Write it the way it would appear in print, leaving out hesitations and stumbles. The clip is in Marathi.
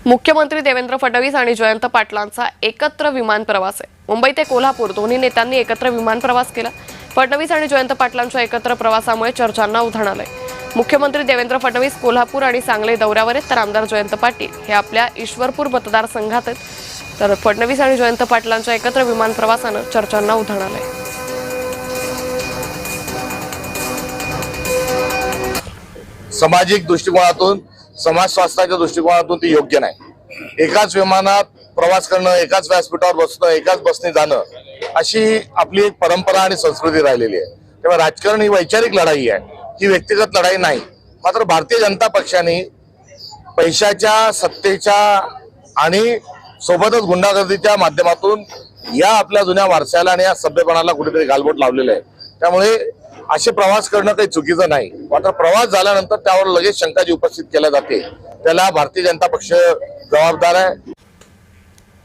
मुख्यमंत्री देवेंद्र फडणवीस आणि जयंत पाटलांचा एकत्र विमान प्रवास आहे। मुंबई ते कोल्हापूर दोन्ही नेत्यांनी एकत्र विमान प्रवास केला। फडणवीस आणि जयंत पाटलांच्या एकत्र प्रवासामुळे चर्चांना उधाण आलंय। मुख्यमंत्री देवेंद्र फडणवीस कोल्हापूर आणि सांगली दौऱ्यावर आहेत, तर आमदार जयंत पाटील हे आपल्या ईश्वरपूर मतदारसंघात आहेत। तर फडणवीस आणि जयंत पाटलांच्या एकत्र विमान प्रवासानं चर्चांना उधाण आलंय। सामाजिक दृष्टिकोनातून, समाज स्वास्थ्याच्या दृष्टिकोनातून ती योग्य नाही। एकाच विमानात प्रवास करणं, एकाच व्यासपीठावर बसणं, एकाच बसने जाणं अशी आपली एक परंपरा आणि संस्कृती राहिलेली आहे। तेव्हा राजकारण ही वैचारिक लढाई आहे, ही व्यक्तिगत लढाई नाही। मात्र भारतीय जनता पक्षाने पैशाच्या, सत्तेच्या आणि सोबतच गुंडागर्दीच्या माध्यमातून या आपल्या जुन्या वारशाला आणि या सभ्यपणाला कुठेतरी गालबोट लावलेलं आहे। त्यामुळे असे प्रवास करणं काही चुकीचं नाही। मात्र प्रवास झाल्यानंतर त्यावर लगेच शंका जी उपस्थित केल्या जाते त्याला भारतीय जनता पक्ष जबाबदार आहे।